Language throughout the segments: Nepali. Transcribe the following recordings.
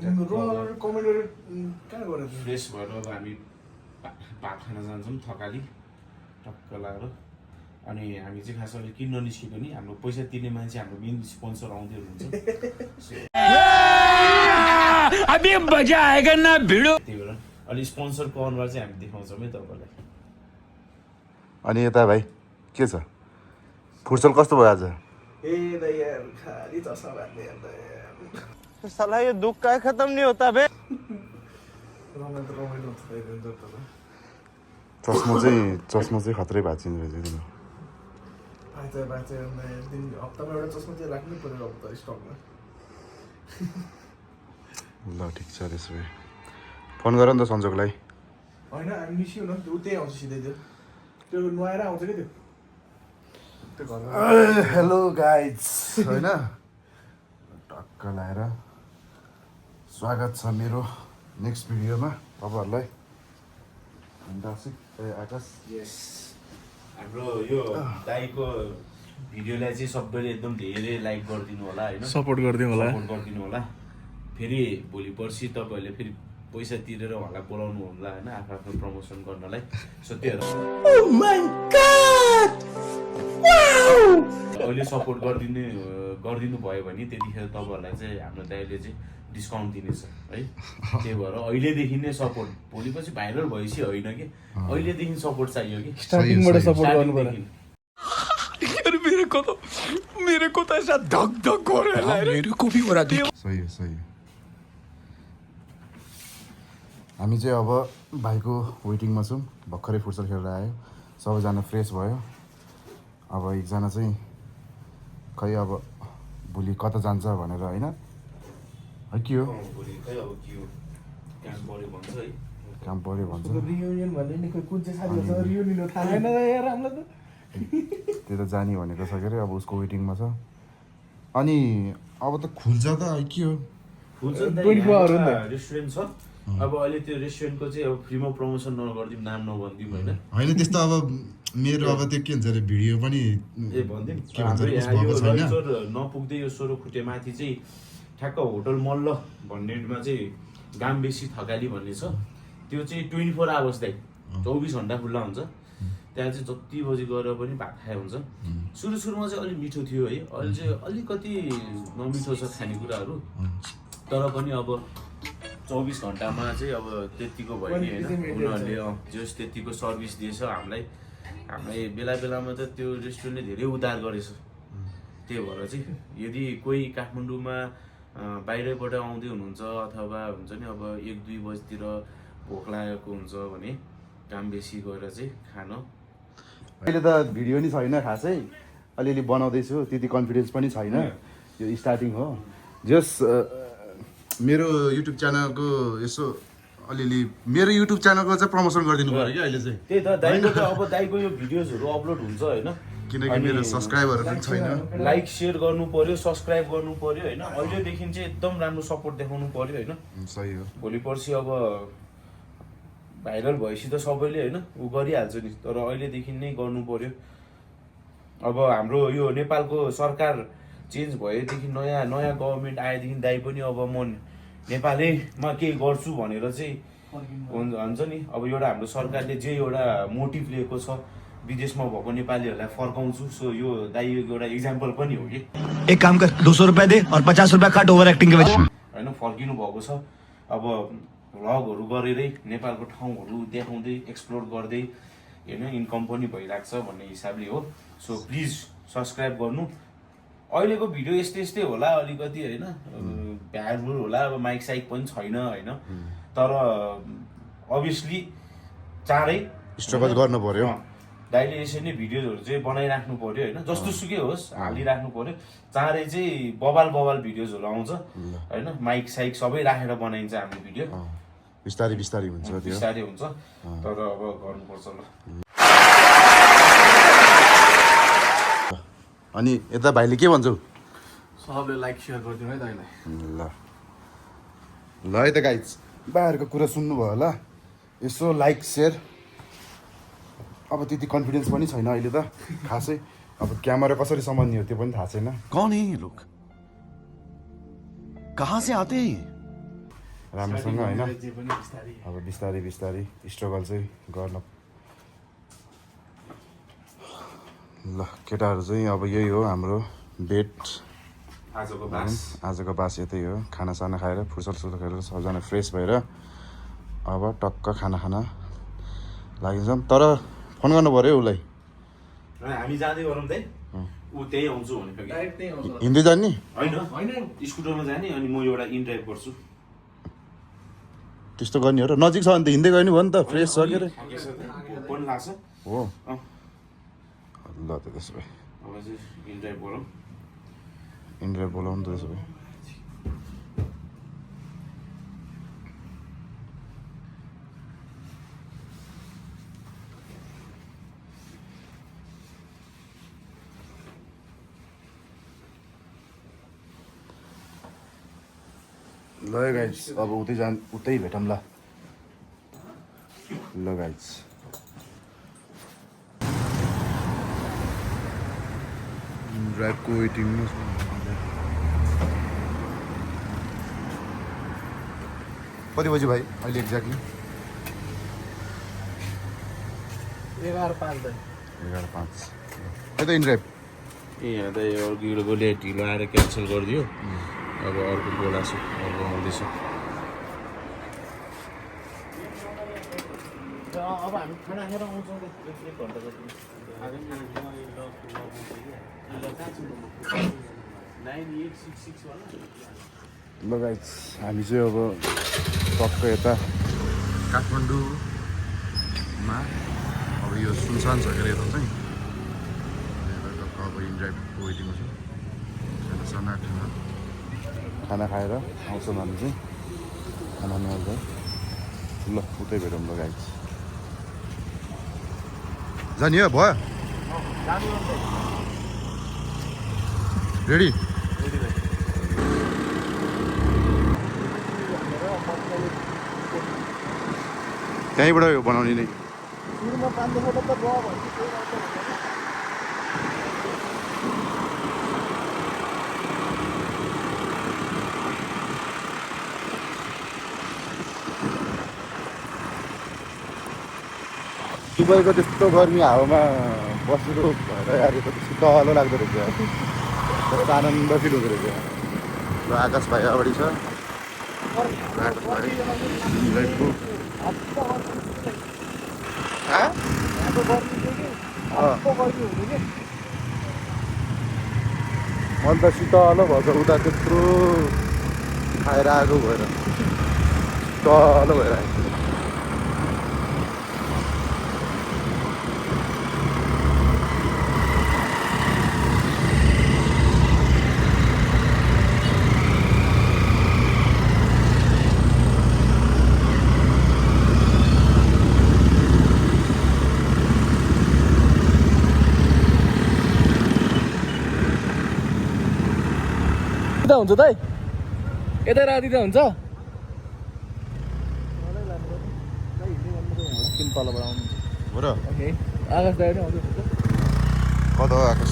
रोनाल्डो कमेन्टर कहाँ गरे फ्रेस भएर अब हामी भात खान जान्छौँ थकाली टक्क लगाएर अनि हामी चाहिँ खास अहिले किन्न निस्केको नि हाम्रो पैसा तिर्ने मान्छे हाम्रो मेन स्पोन्सर आउँदै हुनुहुन्छ अभी मजा आएगा ना भिडो त्यही भएर अलि स्पोन्सरको अनुहार चाहिँ हामी देखाउँछौँ है तपाईँलाई अनि यता भाइ के छ फुर्सद कस्तो भयो आज ए दाइ यार खाली चस्मा बाँध्ने यार दाइ साला ये दुख का खत्म नहीं होता बे रमाइलो हुन्छ चस्मा चाहिँ खत्रै भएको छ नि रहेछ बाँचे दिन हप्तामा एउटा चस्मा चाहिँ राख्नै पऱ्यो अब त स्टकमा ल ठिक छ त्यसो भए फोन गर नि त सन्जोगलाई होइन हामी निस्क्यौँ न ऊ त्यही आउँछ सिधै त्यो नुहाएर आउँछ कि त्यो हेलो गाइज होइन टक्क लाएर स्वागत छ मेरो नेक्स्ट भिडियोमा तपाईँहरूलाई आकाश यस हाम्रो यो दाइको भिडियोलाई चाहिँ सबैले एकदम धेरै लाइक गरिदिनु होला होइन सपोर्ट गरिदिउँ होला सपोर्ट गरिदिनु होला फेरि भोलि पर्सि तपाईँहरूले फेरि पैसा तिरेर उहाँलाई बोलाउनु होला होइन आफ्नो प्रमोसन गर्नलाई सो त्योहरू अहिले सपोर्ट गरिदिनु भयो भने त्यतिखेर तपाईँहरूलाई चाहिँ हाम्रो दाइले चाहिँ डिस्काउन्ट दिनेछ है त्यही भएर अहिलेदेखि नै सपोर्ट भोलि पछि भाइरल भएपछि होइन कि अहिलेदेखि सपोर्ट चाहियो कि स्टार्टिङबाट सपोर्ट गर्नु पर्यो यार मेरे को तो ऐसा धक धक हो रहा है मेरे को भी हो रहा है सही हो हामी चाहिँ अब भाइको वेटिङमा छौँ भर्खरै फुर्सद खेलेर आयो सबैजना फ्रेस भयो अब एकजना चाहिँ खै अब भोलि कता जान्छ भनेर होइन के हो भोलि खै अब के हो काम पऱ्यो भन्छ रियुनियन भन्ने नि कुन चाहिँ साथीहरू छ रियुनियन हो थाहा छैन यार हामीलाई त त्यो त जाने भनेको छ के अरे अब उसको वेटिङमा छ अनि अब त खुल्छ त के हो रेस्टुरेन्ट छ अब अहिले त्यो रेस्टुरेन्टको चाहिँ अब फ्रीमा प्रमोसन नगरिदिउँ नाम नभनिदिउँ होइन होइन त्यस्तो अब मेरो अब त्यो के भन्छ अरे भिडियो पनि ए भनिदिउँ के भन्छ अरे उस हाम्रो भएको छैन ललिचोर नपुग्दै यो सोह्र माथि चाहिँ ठ्याक्क होटल मल्ल भन्नेमा चाहिँ गाम बेसी थकाली भन्ने छ त्यो चाहिँ 24 आवर्स दाइ 24 घन्टा खुल्ला हुन्छ त्यहाँ चाहिँ जति बजी गएर पनि भात खाए हुन्छ सुरुमा चाहिँ अलिक मिठो थियो है अहिले चाहिँ अलिकति नमिठो छ खानेकुराहरू तर पनि अब 24 घन्टामा चाहिँ अब त्यतिको भयो नि होइन उनीहरूले जस त्यतिको सर्भिस दिएछ हामीलाई बेलामा त त्यो रेस्टुरेन्टले धेरै उद्धार गरेछ त्यही भएर चाहिँ यदि कोही काठमाडौँमा बाहिरबाट आउँदै हुनुहुन्छ अथवा हुन्छ नि अब 1-2 बजीतिर भोक लागेको हुन्छ भने काम बेसी गरेर चाहिँ खान अहिले त भिडियो नि छैन खासै अलिअलि बनाउँदैछु त्यति कन्फिडेन्स पनि छैन यो स्टार्टिङ हो जस मेरो युट्युब च्यानलको यसो अलिअलि मेरो युट्युब च्यानलको चाहिँ प्रमोसन गरिदिनु पऱ्यो कि अहिले चाहिँ त्यही त दाइको त अब दाइको यो भिडियोजहरू अपलोड हुन्छ होइन किनकि मेरो सब्सक्राइबरहरू पनि छैन लाइक सेयर गर्नु पर्यो सब्सक्राइब गर्नु पर्यो होइन अहिलेदेखि चाहिँ एकदम राम्रो सपोर्ट देखाउनु पर्यो होइन सही हो भोलि पर्सि अब भाइरल भएपछि त सबैले होइन ऊ गरिहाल्छ नि तर अहिलेदेखि नै गर्नु पर्यो अब हाम्रो यो नेपालको सरकार चेन्ज भएदेखि नयाँ गभर्मेन्ट आएदेखि दाइ पनि अब म नेपालैमा केही गर्छु भनेर चाहिँ हुन्छ नि अब एउटा हाम्रो सरकारले जे एउटा मोटिभ लिएको छ विदेशमा भएको नेपालीहरूलाई फर्काउँछु सो यो दाइ एउटा इक्जाम्पल पनि हो कि एक काम कर 200 रुपया दे और 50 रुपया काट ओभर एक्टिंग के वजह होइन फर्किनु भएको छ अब भ्लगहरू गरेरै नेपालको ठाउँहरू देखाउँदै एक्सप्लोर गर्दै होइन इन्कम पनि भइरहेको छ भन्ने हिसाबले हो सो प्लिज सब्सक्राइब गर्नु अहिलेको भिडियो यस्तै होला अलिकति होइन भ्यालुर होला अब माइक साइक पनि छैन होइन तर अभियसली चाँडै स्ट्रगल गर्नु पर्यो दाइले यसरी नै भिडियोजहरू चाहिँ बनाइराख्नु पर्यो होइन जस्तो सुकै होस् हालिराख्नु पर्यो चाँडै चाहिँ बबाल भिडियोजहरू आउँछ होइन माइक साइक सबै राखेर बनाइन्छ हाम्रो भिडियो बिस्तारै हुन्छ त्यो बिस्तारै हुन्छ तर अब गर्नुपर्छ ल अनि यता भाइले के भन्छौ सबले लाइक सेयर गरिदिनु है दाइलाई ल है त गाइज बाहिरको कुरा सुन्नुभयो होला यसो लाइक सेयर अब त्यति कन्फिडेन्स पनि छैन अहिले त खासै अब क्यामेरा कसरी सम्हाल्ने हो त्यो पनि थाहा छैन कौन है ये लोग कहाँ से आते हैं राम्रोसँग होइन जे पनि बिस्तारै अब बिस्तारै बिस्तारै स्ट्रगल चाहिँ गर्न ल केटाहरू चाहिँ अब यही हो हाम्रो बेड आजको बास यतै हो खानासाना खाएर फुर्सद खाएर सबजना फ्रेस भएर अब टक्क खाना खान लागिन्छौँ तर फोन गर्नु पऱ्यो उसलाई हामी जाँदै गरौँ त ऊ त्यही आउँछु भनेको कि डाइरेक्ट त्यही आउँछ हिँड्दै जाने होइन स्कुटरमा जाने अनि म एउटा इनड्राइभ गर्छु त्यस्तो गर्ने हो र नजिक छ भने त हिँड्दै गयो नि भयो नि त फ्रेस छ के अरे पनि लाग्छ हो ल त त्यसो भए अब चाहिँ इनड्राइभ गरौँ इन्डिया बोलाउनु त त्यसो भए ल गाइज अब उतै भेटौँ ल गाइज ड्राइभको वेटिङमा कति बजी भाइ अहिले एक्ज्याक्टली 11:05 11:05 त्यही त इन्ड्राइभ ए यहाँ त अर्कोले ढिलो आएर क्यान्सल गरिदियो अब अर्को बोलाएको छु अर्को आउँदैछ अब हामी खाना खाएर आउँछौँ एक घन्टा जति ल गाइज हामी चाहिँ अब टक्क यता काठमाडौँमा अब यो सुनसान छ के अरे यता चाहिँ टक्क अब इन्ड्राइभको वेटिङमा छ साना खाना खाएर आउँछौँ हामी चाहिँ खाना खानु ल उतै भेटौँ ल गाइज जाने हो भयो रेडी त्यहीँबाट यो बनाउने नै दुबईको त्यस्तो गर्मी हावामा बसेको भएर आएर त शीतलो लाग्दो रहेछ कस्तो आनन्द फिल हुँदो रहेछ र आकाश भाइ अगाडि छ आकाश भाइ इन्ड्राइभको मन त शीतलो भएछ उता त्यत्रो खाएर आएको भएर शीतलो भएर आएको हुन्छ त यता राति त हुन्छ किन तलबाट आउनु हो र आकाश दाइ आउँछ कता हो आकाश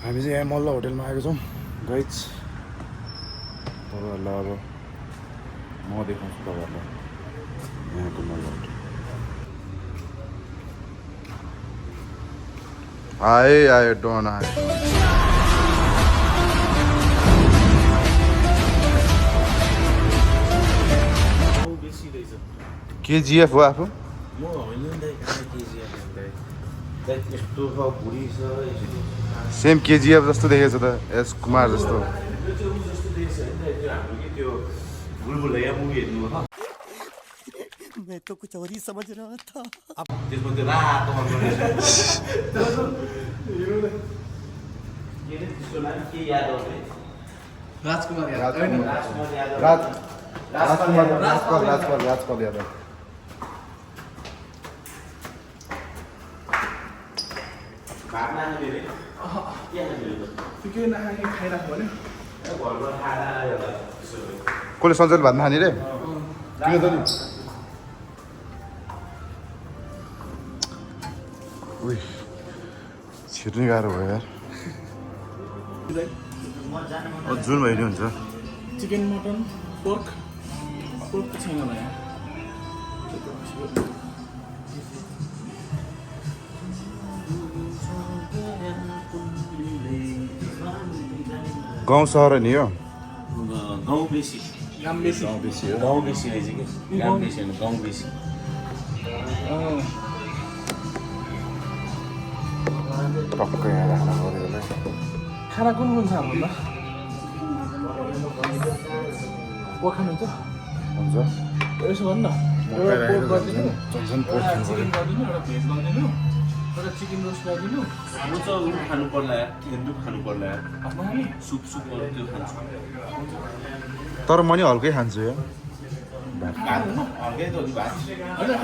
हामी चाहिँ यहाँ मल्ल होटेलमा आएको छौँ गाइज तपाईँहरूलाई अब म देखाउँछु तपाईँहरूलाई यहाँको मल्ल होटेल आए डोन आए केजिएफ हो आफू सेम केजिएफ जस्तो देखेको छ त एस कुमार जस्तो मैं तो कुछ और ही समझ रहा था त्यसमा त्यो रातो के याद आउँछ राजकुमार राजपाल यादव के नखाने खाइराख्नु भने कसले सञ्चार भात खाने रे किन त नि उही छिर्नै गाह्रो भयो यार जुन भयो नि हुन्छ चिकन मटन पोर्क पोर्क त छैन होला यहाँ गाउँ सहर नि हो गाउँ बेसी दाम बेसी गाउँ बेसी रहेछ कि गाउँ बेसी होइन गाउँ बेसी टक्क यहाँ राख्न पऱ्यो होला खाना कुन छ हाम्रो पोर्क खानुहुन्छ हुन्छ यसो गर्नु न एउटा पोर्क गरिदिनु चिकन गरिदिनु एउटा भेज गरिदिनु एउटा चिकन रोस्ट गरिदिनु म त उ खानु पर्ला यार थेन्दुक खानु पर्ला यार आफ्नो खाने सुपहरू त्यो खान्छु तर म नि हल्कै खान्छु यार भात हल्कै त हो नि भात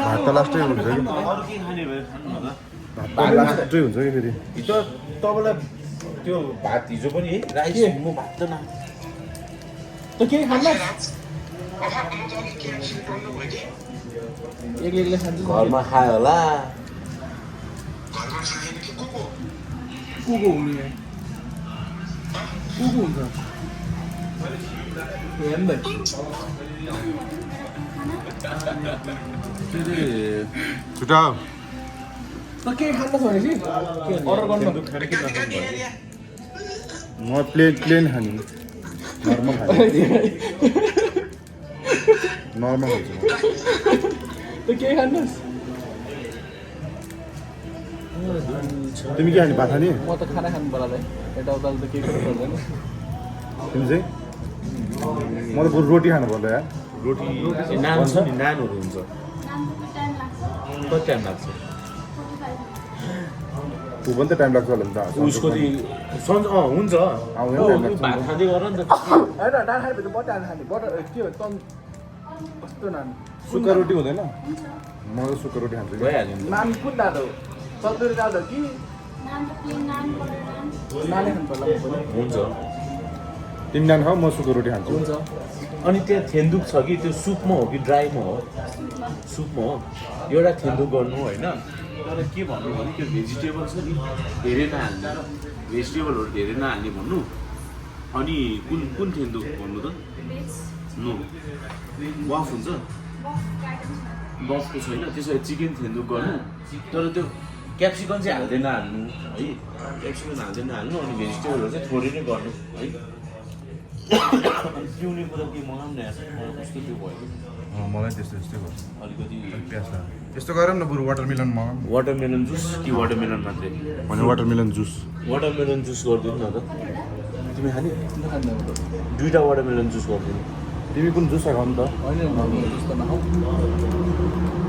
भात त लास्टै हुन्छ कि अरू के खाने भयो खानु न भात त लास्टै हुन्छ कि फेरि हिजो तपाईँलाई त्यो भात हिजो पनि है राइस म भात त न त केही खान्न एक्लै खान्छु घरमा खायो होला को हुने को हुन्छ हेर्नु भाइ छुटा त केही खान्न छ भनेपछि अर्डर गर्नु म प्लेन खाने नर्मल खाने नर्मल खान्छु त केही खानुहोस् तिमी के खाने भात खाने म त खाना खानु पर्ला भाइ यताउता त केही गर्नु पर्दैन तिमी चाहिँ म त बरु रोटी खानु पर्ला यार रोटी नान छ नि नानहरू हुन्छ कति टाइम लाग्छ ऊ पनि त टाइम लाग्छ होला नि त उसको सन्ज हुन्छ आउँदैन ऊ टाइम लाग्छ भात खाँदै गर नि त होइन नान खाएपछि बटर खाने बटर के हो तन कस्तो नान सुक्खा रोटी हुँदैन म त सुक्खा रोटी खान्छु कि भइहाल्यो नि नान कुन दाल हो तन्दुरी दाल हो कि नानै खानु पर्ला म पनि हुन्छ तिमी नान खाऊ म सुक्खा रोटी खान्छु हुन्छ अनि त्यहाँ थेन्दुक छ कि त्यो सुपमा हो कि ड्राईमा हो सुपमा हो एउटा थेन्दुक गर्नु होइन तर के भन्नु भने त्यो भेजिटेबल छ नि धेरै नहाल्ने भेजिटेबलहरू धेरै नहाल्ने भन्नु अनि कुन कुन थेन्दुक भन्नु त नो बफ हुन्छ बफको छैन त्यसो भए चिकन थेन्दुक गर्नु तर त्यो क्याप्सिकम चाहिँ हाल्दैन हाल्नु है क्याप्सिकम हाल्दैन हाल्नु अनि भेजिटेबलहरू चाहिँ थोरै नै गर्नु है अनि पिउने कुरा के मगाउनु न कस्तो त्यो भयो मलाई त्यस्तै गर्छ अलिकति प्याज यस्तो गरौँ न बरु वाटरमेलन मगाऊँ वाटरमेलन जुस कि वाटरमेलन मात्रै भने वाटरमेलन जुस वाटरमेलन जुस गरिदिनु न त तिमी खाने खाँदैन दुईवटा वाटरमेलन जुस गरिदिनु तिमी कुन जुस खाऊ त होइन जस्तो नखाऊ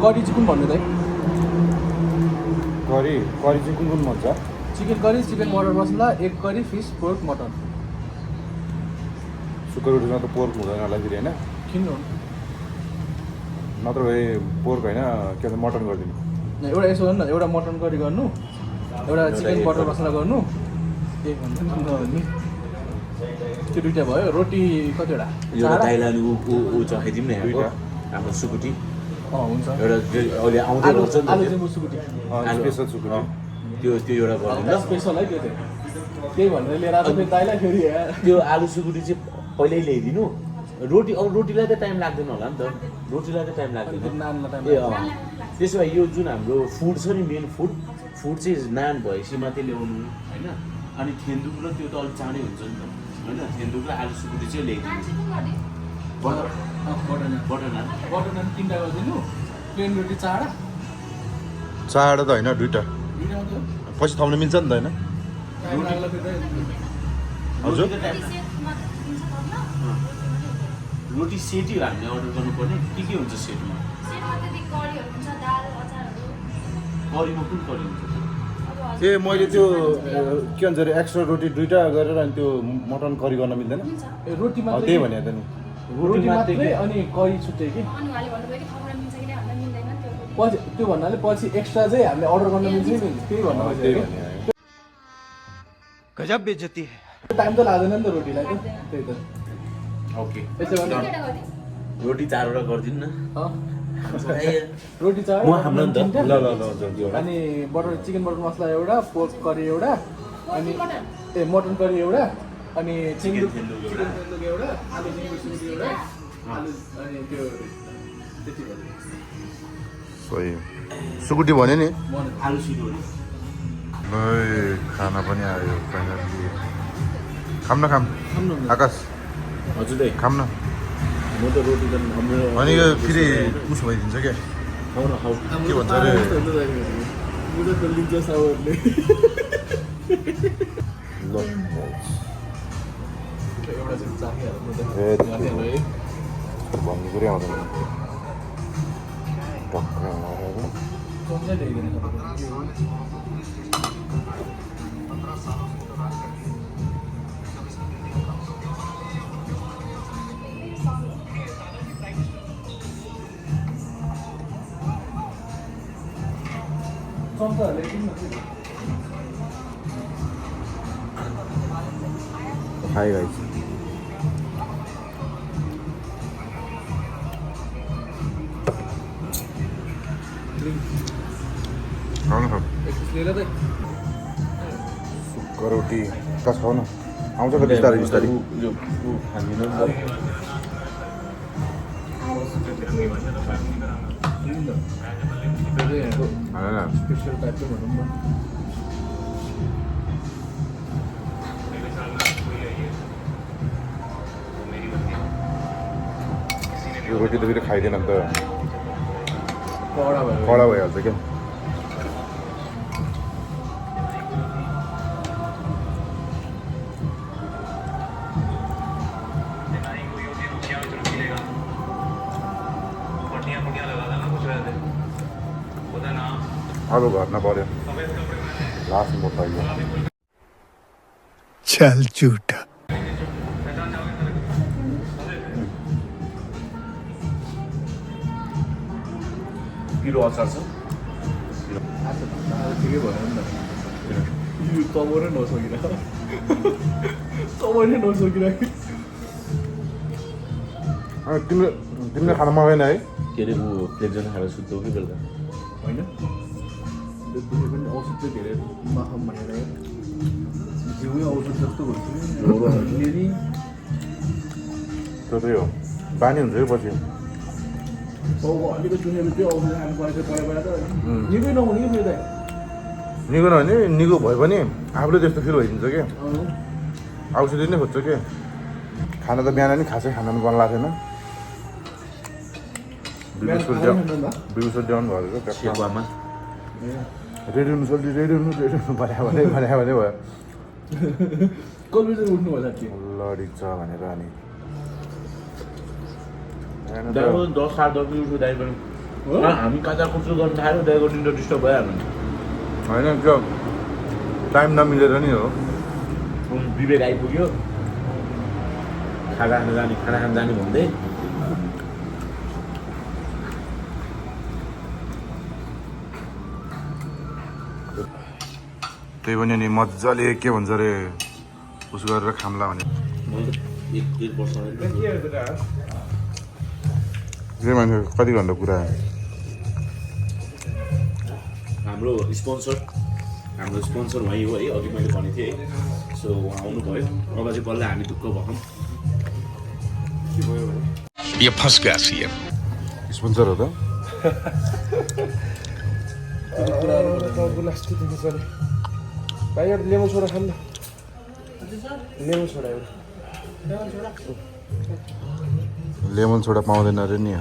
करी चाहिँ कुन भन्नु त करी चाहिँ कुन मन छ चिकन करी चिकन मटर masala egg curry fish pork mutton सुक्खा रोटीमा त पोर्क हुँदैन होला फेरि होइन किन्नु नत्र भए पोर्क होइन के भन्छ मटन गरिदिनु एउटा यसो गर्नु न एउटा मटन करी गर्नु एउटा चिकन बटर मसला गर्नु एक भन्छ नि त्यो दुइटा भयो रोटी कतिवटा एउटा दाइलाले ऊ चखाइदिउँ न यहाँको हाम्रो सुकुटी हुन्छ एउटा अहिले आउँदै आलु गर्छ नि आलु त चाहिँ मुसुकुटी स्पेसल सुक्खा त्यो एउटा गरिदिनु ल स्पेसल है त्यो चाहिँ त्यही भनेर लिएर आएको फेरि दाइलाई फेरि त्यो आलु सुकुटी चाहिँ पहिल्यै ल्याइदिनु रोटी अब रोटीलाई त टाइम लाग्दैन होला नि त रोटीलाई त टाइम लाग्दैन नानलाई टाइम ए त्यसो भए यो जुन हाम्रो फुड छ नि मेन फुड चाहिँ नान भएपछि मात्रै ल्याउनु होइन अनि थेन्दुक र त्यो त अलिक चाँडै हुन्छ नि त होइन थेन्दुक र आलु सुकुटी चाहिँ ल्याइदिनु butter butter naan butter naan 3टा गरिदिनु प्लेन रोटी चाडा चारवटा त होइन दुइटा दुइटा मात्रै हो? पछि थाउन मिल्छ नि त होइन टाइम लाग्ला फेरि हजुर रोटी सेटी हामीले अर्डर गर्नुपर्ने के हुन्छ सेटमा करीमा कुन करी हुन्छ ए मैले त्यो के भन्छ अरे एक्स्ट्रा रोटी दुइटा गरेर अनि त्यो मटन करी गर्न मिल्दैन ए रोटी त्यही मात्रै भने त नि रोटी मात्रै अनि करी छुट्टै कि पछि त्यो भन्नाले पछि एक्स्ट्रा चाहिँ हामीले अर्डर गर्न मिल्छ नि त्यही भन्नु त्यही खोजेको भने गजब बेइज्जती है टाइम त लाग्दैन नि त रोटीलाई त त्यही त ओके यसो भने रोटी 4वटा गरिदिनु न रोटी छ म हाम्रो नि त तिनटा। ल अनि चिकन बटर मसला एउटा, पोर्क करी एउटा, अनि मटन करी एउटा, अनि चिकन सेलुक एउटा, आलु सिमी एउटा, आलु अनि त्यो त्यति भयो। सही सुकुटी भन्यो नि आलु सिडोरी खाना पनि आयो फाइनली खाम न आकाश हजुर दाइ खाम न म त रोटी त हाम्रो अनि यो फेरि उसो भइदिन्छ क्या खाउन खाउ के भन्छ अरे लिन्छ सावरले एउटा चाहिँ चाहिहाल्नु त भन्ने कुरै आउँदैन टक्कै आएर कम्प्लेन ल्याइदिनु हाई गाइस खाउन खाऊ सुक्खा रोटी कस खाऊ न आउँछ त बिस्तारै बिस्तारै स्पेसल टाइपको भनौँ न यो रोटी त फेरि खाइदिएन नि त कडा भयो कडा भइहाल्छ क्या अब घरमा पऱ्यो लास्ट म पाइयो चल झूठा पिरो अचार छ ठिकै भयो नि त यो कमाउनै नसकिन कमाउनै नसकिन तिमीले खाना मगाएन है के अरे ऊ फ्लेक्जन खाएर सुत्थ्यो कि बेलुका होइन त्यो दुधे पनि औषध चाहिँ धेरै नखाऊँ भनेर जिउै औषध जस्तो हुन्छ नि त्यो त्यही हो बानी हुन्छ कि पछि अलिकति चुनेर त्यो औषध खानु परेको पहिला त निकै नहुने कि फेरि निगो नभने निगो भए पनि आफूले त्यस्तो फिल भइदिन्छ क्या औषधी नै खोज्छ क्या खाना त बिहान नि खासै खाना पनि बनाएको थिएन बिउसुल ड्याउन भयो सेकुवामा रेडी हुनु सोल्टी रेडी हुनु भन्यो भयो कति बजी उठ्नु भयो साथी लडी छ भनेर अनि 10 साढे 10 उठ्यो दाइ पनि हामी काचा कुचु गर्नु थाल्यो दाइको निन्द्रा डिस्टर्ब भइहाल्यो होइन त्यो टाइम नमिलेर नि हो विवेक आइपुग्यो खाना खान जाने भन्दै त्यही पनि नि मजाले के भन्छ अरे उस गरेर खाम्ला भने मान्छे कति घन्टा कुरा हाम्रो स्पोन्सर वहीँ हो है अघि मैले भनेको थिएँ है सो उहाँ आउनुभयो अब चाहिँ बल्ल हामी ढुक्क भयौँ ये फंस गया सीएम स्पोन्सर हो त भाइ एउटा लेमन सोडा खानु न लेमन सोडा एउटा लेमन सोडा पाउँदैन अरे नि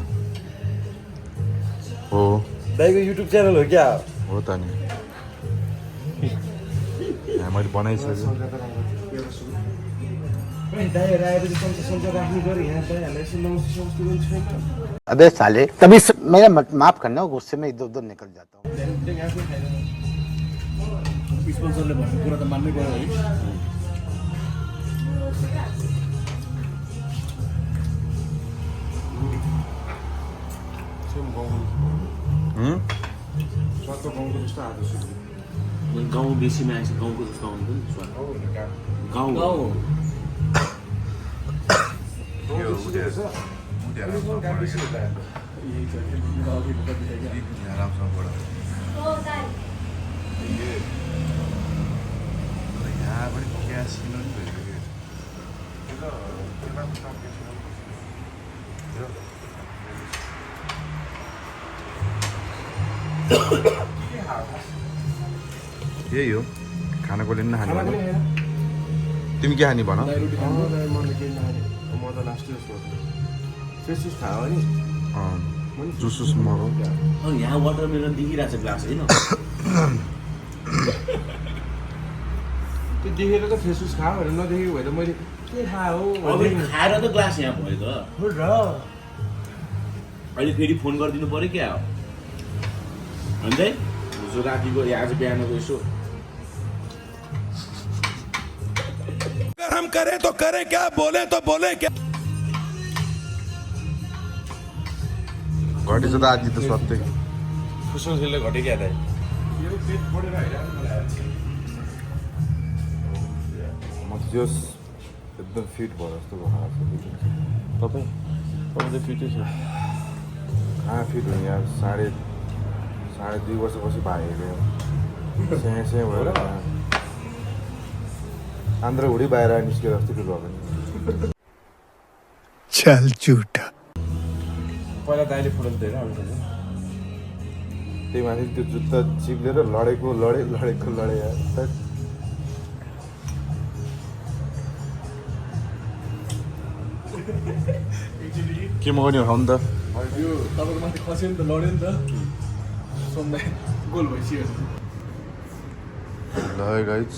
हो दाइको युट्युब च्यानल हो क्या हो त नि मैले बनाइसकेँ अबे साले तभी मेरा माफ करना गुस्से में इधर उधर निकल जाता हूँ स्पोन्सरले भन्ने कुरा त मान्नै पर्यो है गाउँ बेसीमा आएछ गाउँको जस्तो आउँदैन नि स्वाद गाउँ यही छ कि अघिको कति छ क्या आरामसँग पढ यहाँ पनि क्यास किन्नु नि भइसक्यो यही हो खाना कसले पनि खाने भने तिमी के खाने भन रोटी खानु म त लास्ट फ्रेस थाहा हो नि जुसुस मगाऊ यहाँ वाटरमेलन देखिरहेको छ ग्लास होइन त्यो देखेर त फ्रेस जुस खायो भनेर नदेखेको भए त मैले के थाहा हो अब खाएर त ग्लास यहाँ भयो त अहिले फेरि फोन गरिदिनु पऱ्यो क्या हो अन्त हिजो रातिको आज बिहानको यसो अगर हम करें तो करें क्या, बोले तो बोले क्या। घटेछ त आदि त सत्तै खुसुसले घटे क्या दाइ म त जस एकदम फिट भयो जस्तो भएको तपाईँ त फिटै छ कहाँ फिट हुने यार साढे 2 वर्षपछि भागेको स्याहाँ स्याहाँ भएर आन्द्रा हुडी बाहिर निस्केर जस्तो फिल भएको नि चल झूठा। पहिला दाइले फोटो धेरै आउँछ त्यही माथि त्यो जुत्ता चिप्लेर लडेको लडे यार के मगाउने हो खाउनु त यो तपाईँको माथि खस्यो नि त लड्यो नि त सोमबार गोल भइसक्यो ल गाइज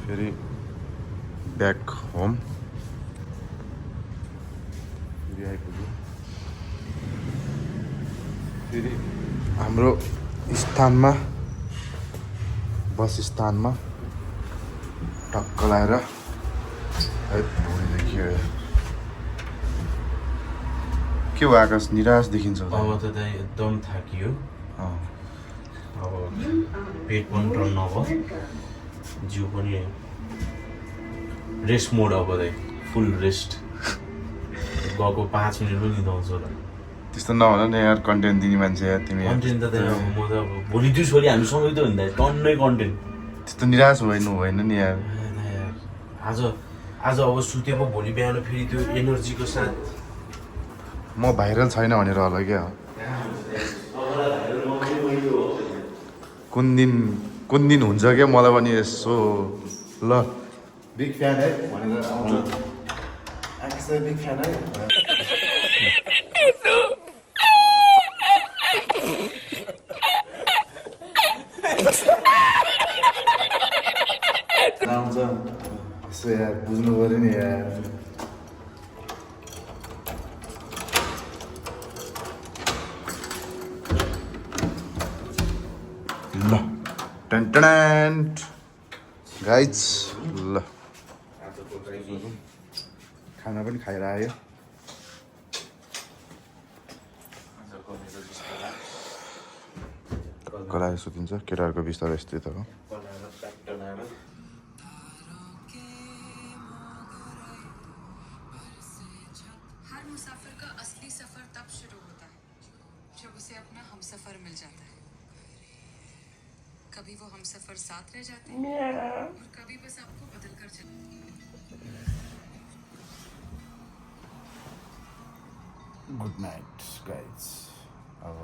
फेरि ब्याक होम फेरि आइपुग्यो फेरि हाम्रो स्थानमा बस स्थानमा टक्क लगाएर है भुँडी के हो आकाश निराश देखिन्छ अब त दाइ एकदम थाकियो अब पेट पनि टर्न नभयो जिउ पनि रेस्ट मोड अब दाइ फुल रेस्ट गएको 5 मिनट पनि निदाउँछ होला त्यस्तो नभन न यार कन्टेन्ट दिने मान्छे यार तिमी यार। कन्टेन्ट त दाइ अब म त अब भोलि दिउँसोली हामी सँगै त हुँदा टन्नै कन्टेन्ट त्यस्तो निराश होइन नि यार आज अब सुतेको भोलि बिहान फेरि त्यो एनर्जीको साथ म भाइरल छैन भनेर होला क्या कुन दिन हुन्छ क्या मलाई पनि यसो ल बिग फ्यान है भनेर आउँछ बिग फ्यान है आउँछ यसो यार बुझ्नु पऱ्यो नि यार ल टन गाइज ल खाना पनि खाएर आयो गलाएर सुतिन्छ केटाहरूको बिस्तारै यस्तै त हो हर मुसाफिर का असली सफर तब शुरू होता है जब उसे अपना हमसफर मिल जाता है कभी वो हमसफर साथ रह जाते हैं और कभी बस आपको बदल कर चलते हैं। गुड नाइट गाइज अब